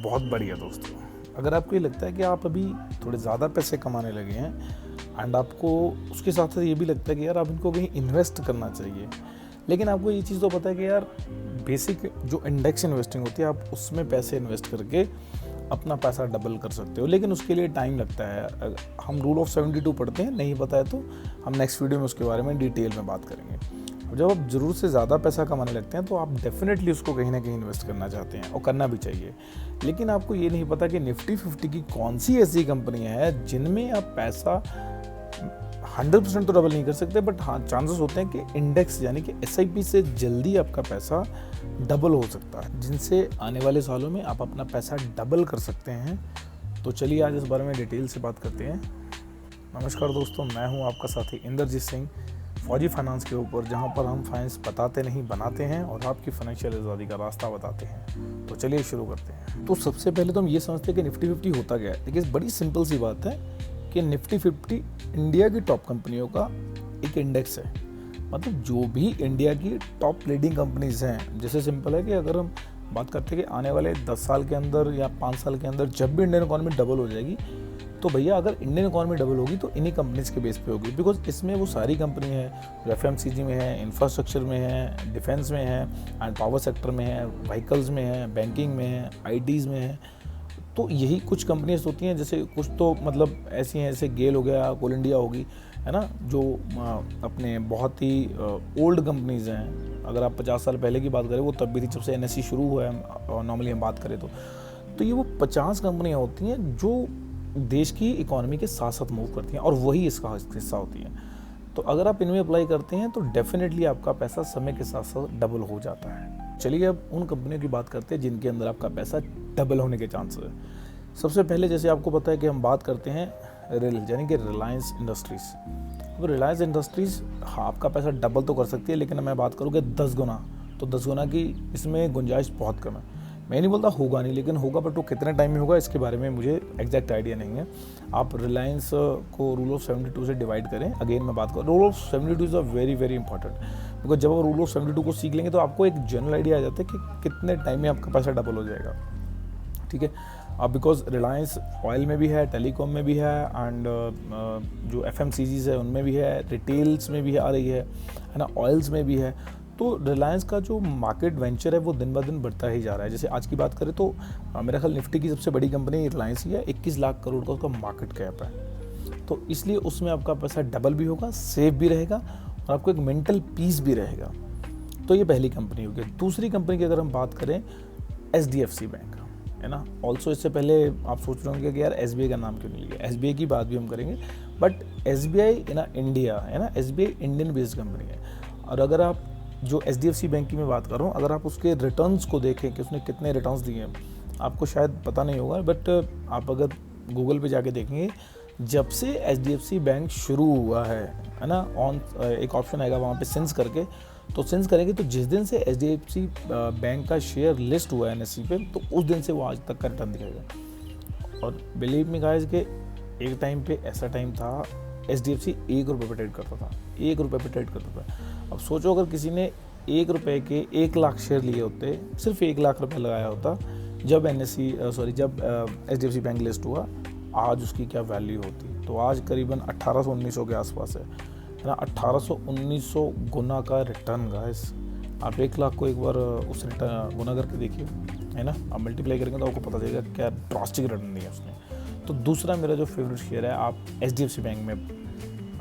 बहुत बढ़िया दोस्तों। अगर आपको ये लगता है कि आप अभी थोड़े ज़्यादा पैसे कमाने लगे हैं एंड आपको उसके साथ साथ ये भी लगता है कि यार आप इनको कहीं इन्वेस्ट करना चाहिए, लेकिन आपको ये चीज़ तो पता है कि यार बेसिक जो इंडेक्स इन्वेस्टिंग होती है आप उसमें पैसे इन्वेस्ट करके अपना पैसा डबल कर सकते हो, लेकिन उसके लिए टाइम लगता है। हम रूल ऑफ 72 पढ़ते हैं, नहीं पता है तो हम नेक्स्ट वीडियो में उसके बारे में डिटेल में बात करेंगे। अब जब आप ज़रूरत से ज़्यादा पैसा कमाने लगते हैं तो आप डेफिनेटली उसको कहीं ना कहीं इन्वेस्ट करना चाहते हैं और करना भी चाहिए, लेकिन आपको ये नहीं पता कि निफ्टी 50 की कौन सी ऐसी कंपनियां हैं जिनमें आप पैसा 100% तो डबल नहीं कर सकते, बट हाँ चांसेस होते हैं कि इंडेक्स यानी कि SIP से जल्दी आपका पैसा डबल हो सकता है, जिनसे आने वाले सालों में आप अपना पैसा डबल कर सकते हैं। तो चलिए आज इस बारे में डिटेल से बात करते हैं। नमस्कार दोस्तों, मैं हूं आपका साथी इंद्रजीत सिंह, फौजी फाइनेंस के ऊपर, जहां पर हम फाइनेंस बताते नहीं बनाते हैं और आपकी फाइनेंशियल आज़ादी का रास्ता बताते हैं। तो चलिए शुरू करते हैं। तो सबसे पहले तो हम ये समझते हैं कि निफ्टी 50 होता क्या है। देखिए बड़ी सिंपल सी बात है कि निफ्टी 50 इंडिया की टॉप कंपनियों का एक इंडेक्स है। मतलब जो भी इंडिया की टॉप लीडिंग कंपनीज हैं, जैसे सिंपल है कि अगर हम बात करते हैं कि आने वाले 10 साल के अंदर या 5 साल के अंदर जब भी इंडियन इकॉनमी डबल हो जाएगी, तो भैया अगर इंडियन इकॉनमी डबल होगी तो इन्हीं कंपनीज के बेस पे होगी, बिकॉज इसमें वो सारी कंपनी है जो FMCG में है, इंफ्रास्ट्रक्चर में है, डिफेंस में है एंड पावर सेक्टर में है, व्हीकल्स में है, बैंकिंग में है, ITs में है। तो यही कुछ कंपनीज होती हैं, जैसे कुछ तो मतलब ऐसी हैं, जैसे गेल हो गया, कोल इंडिया होगी, है ना, जो अपने बहुत ही ओल्ड कंपनीज हैं। अगर आप 50 साल पहले की बात करें, वो तब भी थी जब से NSE शुरू हुआ है, नॉर्मली हम बात करें तो ये वो 50 कंपनियां होती हैं जो देश की इकोनॉमी के साथ साथ मूव करती हैं और वही इसका हिस्सा होती हैं। तो अगर आप इनमें अप्लाई करते हैं तो डेफिनेटली आपका पैसा समय के साथ साथ डबल हो जाता है। चलिए अब उन कंपनियों की बात करते हैं जिनके अंदर आपका पैसा डबल होने के चांसेस है। सबसे पहले जैसे आपको पता है कि हम बात करते हैं रेल यानी कि रिलायंस इंडस्ट्रीज़। अब रिलायंस इंडस्ट्रीज़ हाँ आपका पैसा डबल तो कर सकती है, लेकिन मैं बात करूँ कि 10 गुना, तो 10 गुना की इसमें गुंजाइश बहुत कम है। मैं नहीं बोलता होगा नहीं, लेकिन होगा, बट वो कितने टाइम में होगा इसके बारे में मुझे एग्जैक्ट आइडिया नहीं है। आप रिलायंस को रूल ऑफ 72 से डिवाइड करें। अगेन मैं बात करूँ, rule of 72 is a very very important, because जब आप रूल ऑफ 72 को सीख लेंगे तो आपको एक जनरल आइडिया आ जाता है कि कितने टाइम में आपका पैसा डबल हो जाएगा। ठीक है, अब बिकॉज रिलायंस ऑयल में भी है, टेलीकॉम में भी है एंड जो FMCGs है उनमें भी है, रिटेल्स में भी आ रही है ना, ऑयल्स में भी है। तो रिलायंस का जो मार्केट वेंचर है वो दिन ब दिन बढ़ता ही जा रहा है। जैसे आज की बात करें तो मेरा ख्याल निफ्टी की सबसे बड़ी कंपनी रिलायंस ही है, 21 लाख करोड़ का उसका मार्केट कैप है। तो इसलिए उसमें आपका पैसा डबल भी होगा, सेफ भी रहेगा और आपको एक मेंटल पीस भी रहेगा। तो ये पहली कंपनी होगी। दूसरी कंपनी की अगर हम बात करें, SDFC बैंक है ना। ऑल्सो इससे पहले आप सोच रहे होंगे कि यार SBI का नाम क्यों नहीं लिया। SBI की बात भी हम करेंगे, बट SBI ना इंडिया है ना, SBI इंडियन बेस्ड कंपनी है। और अगर आप जो SDFC बैंक की मैं बात कर रहा हूँ, अगर आप उसके रिटर्न्स को देखें कि उसने कितने रिटर्न्स दिए हैं, आपको शायद पता नहीं होगा, बट आप अगर गूगल पे जाके देखेंगे, जब से SDFC बैंक शुरू हुआ है ना, ऑन एक ऑप्शन आएगा वहाँ पे सिंस करके, तो सिंस करेंगे तो जिस दिन से SDFC बैंक का शेयर लिस्ट हुआ है NSE पे, तो उस दिन से वो आज तक का रिटर्न दिखाएगा। और बिलीव मी गाइस के एक टाइम पे ऐसा टाइम था SDFC 1 रुपये पे ट्रेड करता था, 1 रुपये पे ट्रेड करता था। अब सोचो अगर किसी ने 1 रुपये के 1 लाख शेयर लिए होते, सिर्फ 1 लाख रुपये लगाया होता जब जब SDFC बैंक लिस्ट हुआ, आज उसकी क्या वैल्यू होती। तो आज करीबन 1800-1900 के आसपास है ना। 1800-1900 गुना का रिटर्न गाइस। आप 1 लाख को एक बार उस रिटर्न गुना करके देखिए, है ना, आप मल्टीप्लाई करेंगे तो आपको पता चलेगा क्या ड्रास्टिक रिटर्न दिया उसने। तो दूसरा मेरा जो फेवरेट शेयर है, आप SDFC बैंक में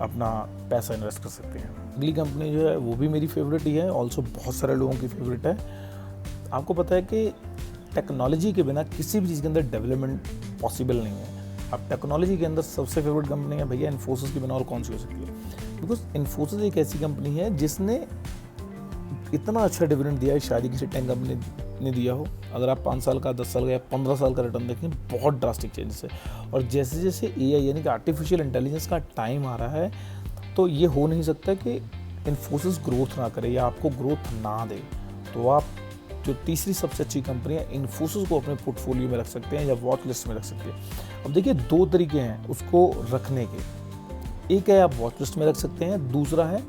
अपना पैसा इन्वेस्ट कर सकते हैं। अगली कंपनी जो है वो भी मेरी फेवरेट ही है, ऑल्सो बहुत सारे लोगों की फेवरेट है। आपको पता है कि टेक्नोलॉजी के बिना किसी भी चीज़ के अंदर डेवलपमेंट पॉसिबल नहीं है। अब टेक्नोलॉजी के अंदर सबसे फेवरेट कंपनी है भैया इन्फोसिस के बिना और कौन सी हो सकती है, बिकॉज इन्फोसिस एक ऐसी कंपनी है जिसने इतना अच्छा डिविडेंड दिया है, शायद किसी टेक कंपनी ने दिया हो। अगर आप 5 साल का, 10 साल का या 15 साल का रिटर्न देखें, बहुत ड्रास्टिक चेंजेस है। और जैसे जैसे AI यानी कि आर्टिफिशियल इंटेलिजेंस का टाइम आ रहा है, तो ये हो नहीं सकता कि इन्फोसिस ग्रोथ ना करे या आपको ग्रोथ ना दे। तो आप जो तीसरी सबसे अच्छी कंपनी है इन्फोसिस को अपने पोर्टफोलियो में रख सकते हैं या वॉच लिस्ट में रख सकते हैं। अब देखिए 2 तरीके हैं उसको रखने के। एक है आप वॉच लिस्ट में रख सकते हैं, दूसरा है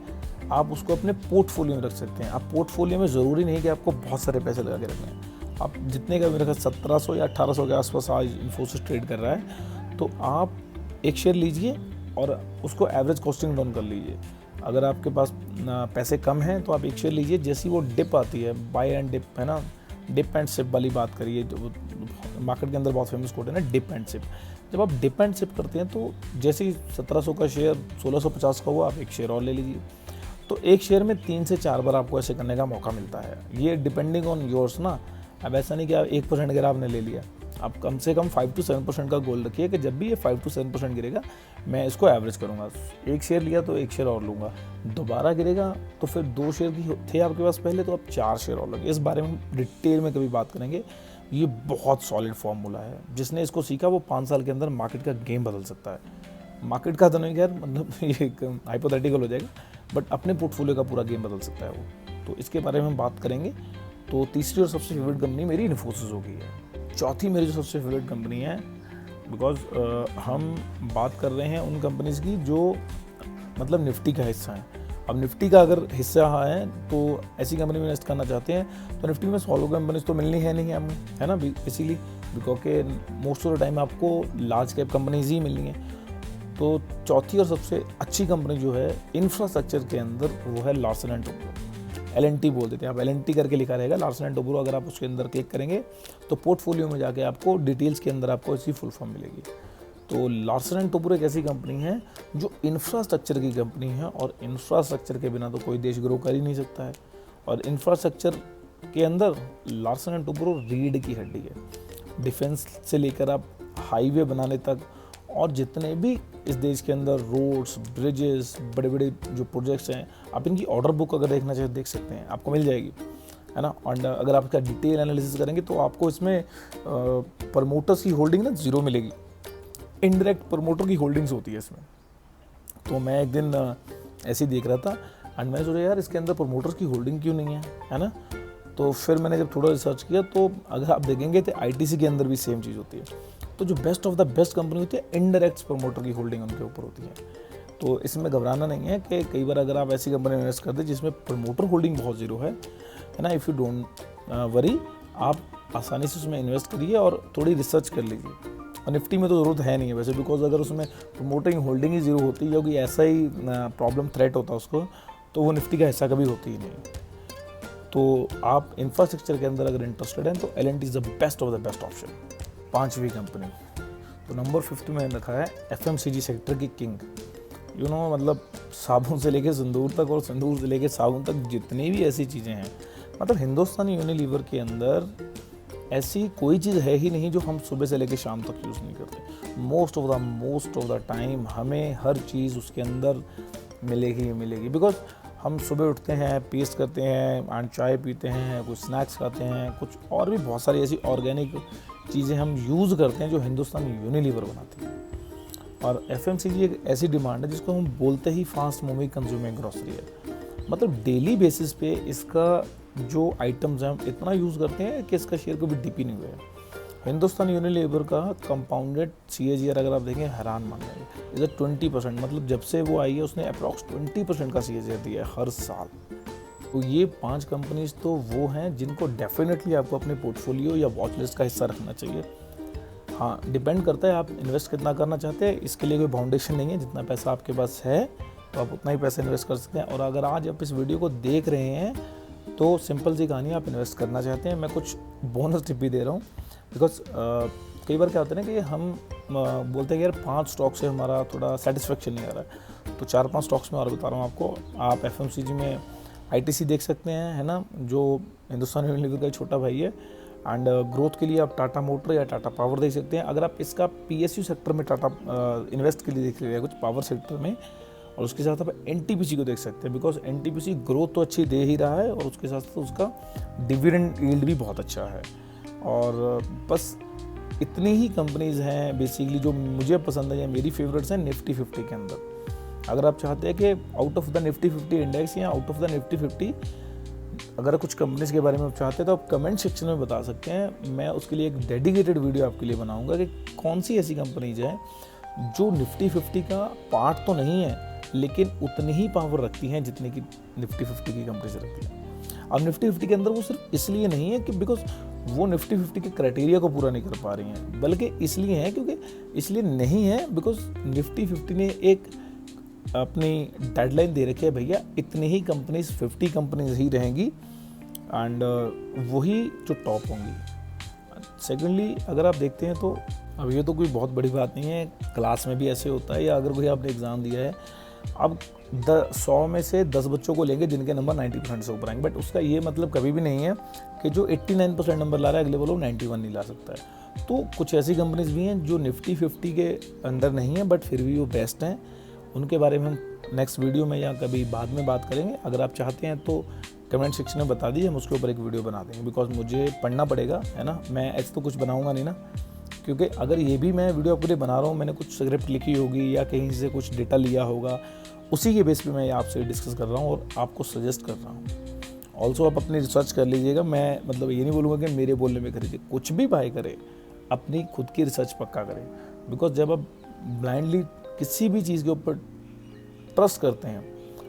आप उसको अपने पोर्टफोलियो में रख सकते हैं। आप पोर्टफोलियो में ज़रूरी नहीं कि आपको बहुत सारे पैसे लगा के रखने हैं, आप जितने का मेरे ख्याल 1700 या 1800 के आसपास आज इन्फोसिस ट्रेड कर रहा है, तो आप एक शेयर लीजिए और उसको एवरेज कॉस्टिंग डाउन कर लीजिए। अगर आपके पास पैसे कम हैं तो आप एक शेयर लीजिए, जैसी वो डिप आती है, बाय एंड डिप है ना, डिप एंड सिप वाली बात करिए, तो मार्केट के अंदर बहुत फेमस कोट है ना, डिप एंड सिप। जब आप डिप एंड सिप करते हैं तो जैसे ही 1700 का शेयर 1650 का हुआ, आप एक शेयर और ले लीजिए। तो एक शेयर में 3 से 4 बार आपको ऐसे करने का मौका मिलता है, ये डिपेंडिंग ऑन योर्स ना। अब ऐसा नहीं कि आप 1% गिरा आपने ले लिया, आप कम से कम 5 to 7% का गोल रखिए कि जब भी ये 5 to 7% गिरेगा मैं इसको एवरेज करूँगा। एक शेयर लिया तो एक शेयर और लूँगा, दोबारा गिरेगा तो फिर 2 शेयर की थे आपके पास पहले, तो आप 4 शेयर और लगे। इस बारे में डिटेल में कभी बात करेंगे। ये बहुत सॉलिड फॉर्मूला है, जिसने इसको सीखा वो 5 साल के अंदर मार्केट का गेम बदल सकता है। मार्केट का तो नहीं खैर, मतलब ये हाइपोथेटिकल हो जाएगा, बट अपने पोर्टफोलियो का पूरा गेम बदल सकता है वो। तो इसके बारे में हम बात करेंगे। तो तीसरी और सबसे फेवरेट कंपनी मेरी इन्फोसिस हो गई है। चौथी मेरी जो सबसे फेवरेट कंपनी है, बिकॉज हम बात कर रहे हैं उन कंपनीज की जो मतलब निफ्टी का हिस्सा है। अब निफ्टी का अगर हिस्सा है तो ऐसी कंपनी में इन्वेस्ट करना चाहते हैं तो निफ्टी में सॉलो कंपनीज तो मिलनी है नहीं हमें, है ना, इसीलिए because most of the time आपको लार्ज कैप कंपनीज ही मिलनी है। तो चौथी और सबसे अच्छी कंपनी जो है इंफ्रास्ट्रक्चर के अंदर वो है लार्सन एंड टुब्रो, LNT बोल देते हैं। आप LNT करके लिखा रहेगा, लार्सन एंड टुब्रो। अगर आप उसके अंदर क्लिक करेंगे तो पोर्टफोलियो में जाके आपको डिटेल्स के अंदर आपको इसकी फुल फॉर्म मिलेगी। तो लार्सन एंड टुब्रो एक ऐसी कंपनी है जो इंफ्रास्ट्रक्चर की कंपनी है, और इंफ्रास्ट्रक्चर के बिना तो कोई देश ग्रो कर ही नहीं सकता है। और इंफ्रास्ट्रक्चर के अंदर लार्सन एंड टुब्रो रीढ़ की हड्डी है। डिफेंस से लेकर आप हाईवे बनाने तक, और जितने भी इस देश के अंदर रोड्स, ब्रिजेस, बड़े बड़े जो प्रोजेक्ट्स हैं, आप इनकी ऑर्डर बुक अगर देखना चाहें देख सकते हैं, आपको मिल जाएगी, है ना। और अगर आप इसका डिटेल एनालिसिस करेंगे तो आपको इसमें प्रमोटर्स की होल्डिंग ना 0 मिलेगी। इनडायरेक्ट प्रमोटर की होल्डिंग्स होती है इसमें। तो मैं एक दिन ऐसे ही देख रहा था एंड मैंने सोचा यार इसके अंदर प्रमोटर्स की होल्डिंग क्यों नहीं है ना। तो फिर मैंने जब थोड़ा रिसर्च किया तो अगर आप देखेंगे तो ITC के अंदर भी सेम चीज़ होती है। तो जो best of the best company होती है, इनडायरेक्ट प्रमोटर की होल्डिंग उनके ऊपर होती है। तो इसमें घबराना नहीं है कि कई बार अगर आप ऐसी कंपनी में इन्वेस्ट करते हैं जिसमें प्रमोटर होल्डिंग बहुत ज़ीरो है ना, इफ़ यू डोंट वरी, आप आसानी से उसमें इन्वेस्ट करिए और थोड़ी रिसर्च कर लीजिए। और निफ्टी में तो ज़रूरत है नहीं है वैसे, बिकॉज अगर उसमें प्रमोटिंग होल्डिंग ही ज़ीरो होती है, क्योंकि ऐसा ही प्रॉब्लम थ्रेट होता है उसको, तो वो निफ्टी का हिस्सा कभी होती ही नहीं। तो आप इंफ्रास्ट्रक्चर के अंदर अगर इंटरेस्टेड हैं तो LNT is the best of the best option. 5वीं कंपनी, तो नंबर 50 में रखा है FMCG सेक्टर की किंग। यू नो, मतलब साबुन से लेके सिंदूर तक और सिंदूर से लेके साबुन तक जितनी भी ऐसी चीज़ें हैं, मतलब हिंदुस्तानी यूनिलीवर के अंदर ऐसी कोई चीज़ है ही नहीं जो हम सुबह से लेके शाम तक यूज़ नहीं करते। मोस्ट ऑफ द टाइम हमें हर चीज़ उसके अंदर मिलेगी ही मिलेगी। बिकॉज हम सुबह उठते हैं, पेस्ट करते हैं एंड चाय पीते हैं, कुछ स्नैक्स खाते हैं, कुछ और भी बहुत सारी ऐसी ऑर्गेनिक चीज़ें हम यूज़ करते हैं जो हिंदुस्तानी यूनिलीवर बनाती है। और FMCG एक ऐसी डिमांड है जिसको हम बोलते ही फास्ट मूविंग कंज्यूमिंग ग्रॉसरी है। मतलब डेली बेसिस पे इसका जो आइटम्स हैं हम इतना यूज़ करते हैं कि इसका शेयर कभी डिप ही नहीं हुआ है। हिंदुस्तान यूनिलीवर का कंपाउंडेड CAGR अगर आप देखें हैरान मान जाएंगे, इधर 20%, मतलब जब से वो आई है उसने अप्रॉक्स 20% का CAGR दिया है हर साल। तो ये 5 कंपनीज तो वो हैं जिनको डेफिनेटली आपको अपने पोर्टफोलियो या वॉच लिस्ट का हिस्सा रखना चाहिए। हाँ, डिपेंड करता है आप इन्वेस्ट कितना करना चाहते हैं, इसके लिए कोई बाउंडेशन नहीं है। जितना पैसा आपके पास है तो आप उतना ही पैसा इन्वेस्ट कर सकते हैं। और अगर आज आप इस वीडियो को देख रहे हैं तो सिंपल सी कहानी, आप इन्वेस्ट करना चाहते हैं, मैं कुछ बोनस टिप भी दे रहा हूँ। बिकॉज कई बार क्या होता है ना कि हम बोलते हैं कि यार 5 स्टॉक से हमारा थोड़ा सेटिस्फेक्शन नहीं आ रहा है, तो 4-5 स्टॉक्स में और बता रहा हूँ आपको। आप FMCG में ITC देख सकते हैं, है ना, जो हिंदुस्तान यूनिलीवर का छोटा भाई है। एंड ग्रोथ के लिए आप टाटा मोटर या टाटा पावर देख सकते हैं। अगर आप इसका PSU सेक्टर में टाटा इन्वेस्ट के लिए देख रहे हैं कुछ पावर सेक्टर में, और उसके साथ आप NTPC को देख सकते हैं, बिकॉज NTPC ग्रोथ तो अच्छी दे ही रहा है और उसके साथ साथ उसका डिविडेंड यील्ड भी बहुत अच्छा है। और बस इतनी ही कंपनीज हैं बेसिकली जो मुझे पसंद है या मेरी फेवरेट्स हैं निफ्टी 50 के अंदर। अगर आप चाहते हैं कि out of the Nifty 50 index या आउट ऑफ द निफ्टी 50 अगर कुछ कंपनीज के बारे में आप चाहते हैं तो आप कमेंट सेक्शन में बता सकते हैं। मैं उसके लिए एक डेडिकेटेड वीडियो आपके लिए बनाऊंगा कि कौन सी ऐसी कंपनीज हैं जो निफ्टी 50 का पार्ट तो नहीं है लेकिन उतनी ही पावर रखती हैं जितनी कि निफ्टी 50 की कंपनीज रखती हैं। अब निफ्टी 50 के अंदर वो सिर्फ इसलिए नहीं है कि बिकॉज वो निफ्टी 50 के क्राइटेरिया को पूरा नहीं कर पा रही हैं, बल्कि इसलिए हैं क्योंकि इसलिए नहीं है बिकॉज निफ्टी 50 ने एक अपनी डेडलाइन दे रखी है, भैया इतनी ही कंपनीज 50 कंपनीज ही रहेंगी एंड वही जो टॉप होंगी। सेकेंडली अगर आप देखते हैं तो अब ये तो कोई बहुत बड़ी बात नहीं है, क्लास में भी ऐसे होता है, या अगर कोई आपने एग्ज़ाम दिया है, अब 100 में से 10 बच्चों को लेंगे जिनके नंबर 90% से ऊपर आएंगे, बट उसका ये मतलब कभी भी नहीं है कि जो 89% नंबर ला रहा है अगले वो लोग 91 नहीं ला सकता है। तो कुछ ऐसी कंपनीज भी हैं जो निफ्टी 50 के अंदर नहीं है बट फिर भी वो बेस्ट हैं, उनके बारे में हम नेक्स्ट वीडियो में या कभी बाद में बात करेंगे। अगर आप चाहते हैं तो कमेंट सेक्शन में बता दीजिए, हम उसके ऊपर एक वीडियो बना देंगे, बिकॉज मुझे पढ़ना पड़ेगा, है ना, मैं ऐसे तो कुछ बनाऊंगा नहीं ना, क्योंकि अगर ये भी मैं वीडियो आपके लिए बना रहा हूँ, मैंने कुछ स्क्रिप्ट लिखी होगी या कहीं से कुछ डेटा लिया होगा, उसी के बेस पे मैं आपसे डिस्कस कर रहा हूँ और आपको सजेस्ट कर रहा हूँ। ऑल्सो आप अपनी रिसर्च कर लीजिएगा, मैं मतलब ये नहीं बोलूँगा कि मेरे बोलने में खरीदिए, कुछ भी बाय करें अपनी खुद की रिसर्च पक्का करें, बिकॉज जब आप ब्लाइंडली किसी भी चीज़ के ऊपर ट्रस्ट करते हैं,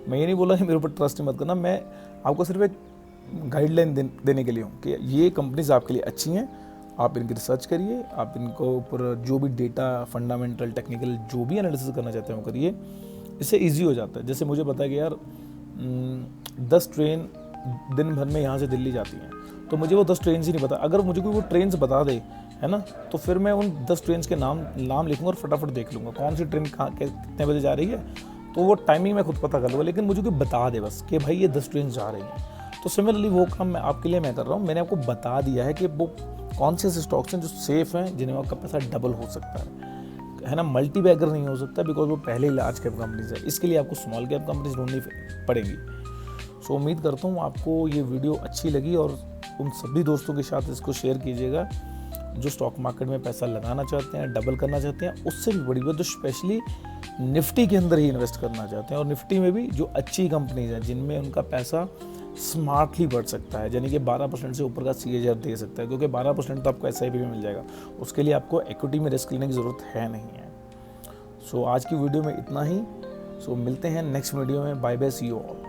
मैं ये नहीं बोला कि मेरे ऊपर ट्रस्ट ही मत करना, मैं आपको सिर्फ एक गाइडलाइन देने के लिए हूँ कि ये कंपनीज आपके लिए अच्छी हैं, आप इनकी रिसर्च करिए, आप इनको ऊपर जो भी डेटा फंडामेंटल टेक्निकल जो भी एनालिसिस करना चाहते हैं वो करिए, इससे इजी हो जाता है। जैसे मुझे पता है कि यार 10 ट्रेन दिन भर में यहाँ से दिल्ली जाती हैं, तो मुझे वो 10 ट्रेन ही नहीं पता, अगर मुझे कोई वो ट्रेन बता दे, है ना, तो फिर मैं उन 10 ट्रेन के नाम लिखूँगा और फटाफट देख लूँगा कौन सी ट्रेन कहाँ कितने बजे जा रही है, तो वो टाइमिंग मैं खुद पता कर लूँगा, लेकिन मुझे कोई बता दे बस कि भाई ये 10 ट्रेन जा रही हैं। तो सिमिलरली वो काम मैं आपके लिए मैं कर रहा हूँ, मैंने आपको बता दिया है कि वो कौन से स्टॉक्स हैं जो सेफ हैं, जिन्हें आपका पैसा डबल हो सकता है ना, मल्टी बैगर नहीं हो सकता बिकॉज वो पहले ही लार्ज कैप कंपनीज है, इसके लिए आपको स्मॉल कैप कंपनीज ढूंढनी पड़ेगी। सो उम्मीद करता हूँ आपको ये वीडियो अच्छी लगी और उन सभी दोस्तों के साथ इसको शेयर कीजिएगा जो स्टॉक मार्केट में पैसा लगाना चाहते हैं, डबल करना चाहते हैं, उससे भी बड़ी बात जो स्पेशली निफ्टी के अंदर ही इन्वेस्ट करना चाहते हैं, और निफ्टी में भी जो अच्छी कंपनीज हैं जिनमें उनका पैसा स्मार्टली बढ़ सकता है, यानी कि 12% से ऊपर का CAGR दे सकता है, क्योंकि 12% तो आपको SIP में मिल जाएगा, उसके लिए आपको इक्विटी में रिस्क लेने की ज़रूरत है नहीं है। सो आज की वीडियो में इतना ही, सो मिलते हैं नेक्स्ट वीडियो में, bye bye, see you all.